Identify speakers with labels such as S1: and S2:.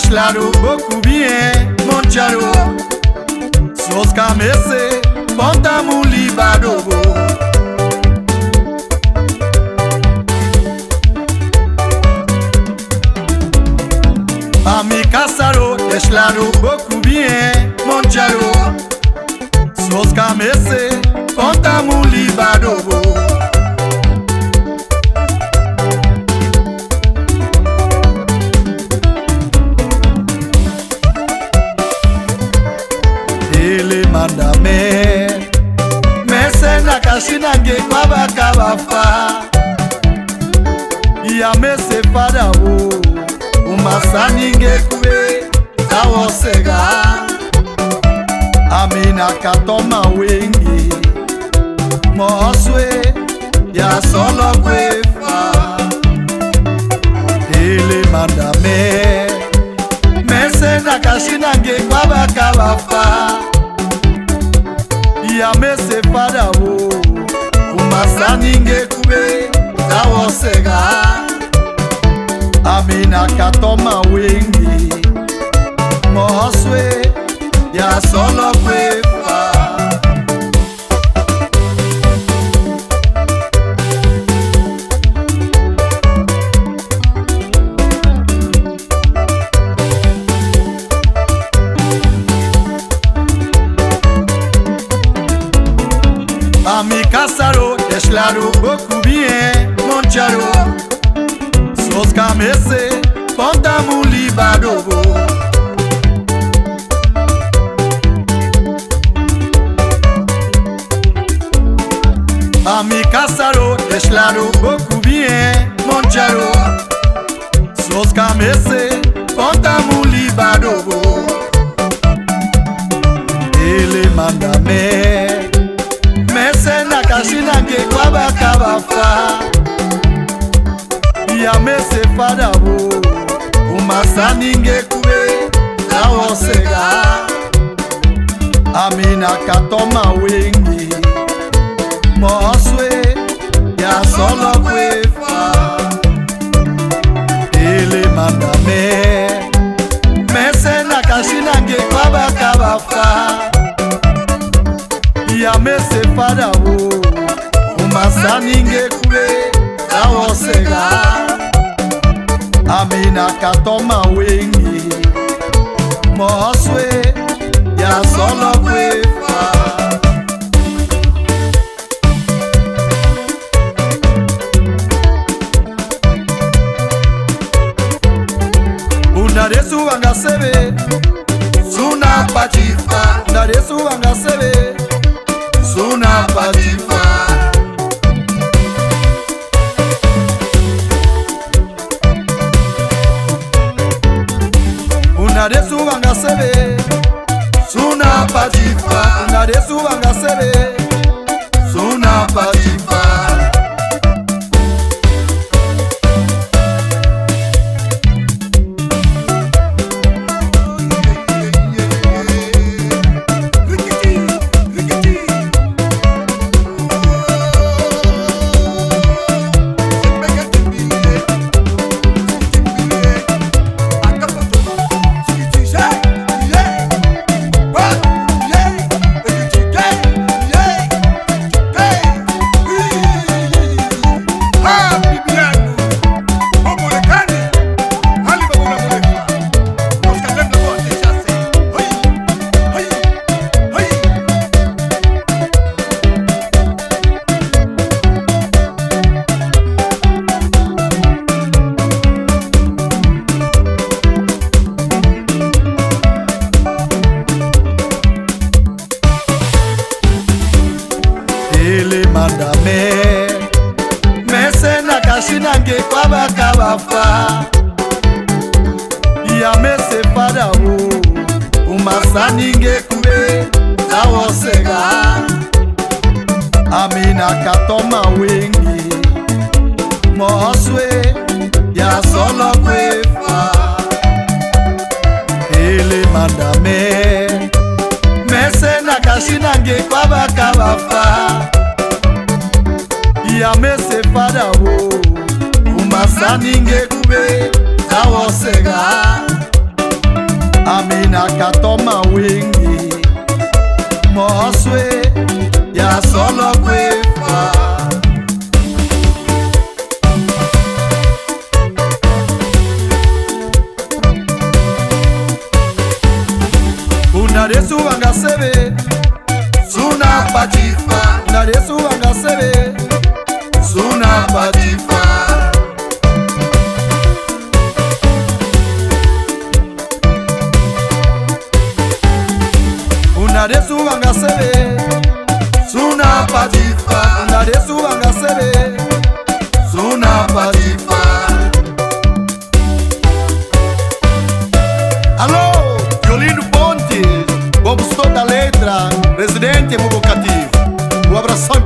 S1: claro, beaucoup bien, mon charo. Sos camese, ponta muli badobo. Ami casaro, claro, beaucoup bien, mon charo. Sos camese, ponta muli badobo. Mandame mese na kashina nge kwaba kabafa ya mese fada wo umasani nge kube tawosega amina katoma wengi moswe ya solo kwefa ele mandame mese na kashina nge kwaba kabafa ya mese fada wo umasani nge kube tawosega amina katoma wengi moswe ya solo kwefa Ami casaro, claro, beaucoup bien, mon charo. Sos camese, ponta muli badobo. Ami casaro, claro, beaucoup bien, mon charo. Sos camese, ponta muli badobo. Ele mandame mese na kashina nge kwaba kabafa ya mese fada wo umasani nge kube tawosega amina katoma wengi moswe ya solo kwefa ele mandame mese na kashina nge kwaba kabafa ya mese fada wo umasani nge kube tawosega amina katoma wengi moswe ya solo kwefa unaresu wangasebe suna patifa unaresu wangasebe suna patifa unaresu wangasebe suna patifa unaresu wangasebe suna patifa mandame mese na kashina nge kwaba kabafa ya mese fada wo umasani nge kube tawosega amina katoma wengi moswe ya solo kwefa ele mandame mese na kashina nge kwaba kabafa ya mese fada wo umasani nge kube tawosega Amina katoma wingi Moswe ya solo kwefa Unaresu wangasebe Suna patifa Unaresu wangasebe Suna patifa Unaresu wangasebe Suna patifa Unaresu wangasebe Suna patifa Alô, Violino Ponte, Bob Stoda Letra, Residente Mubocativo. Um abração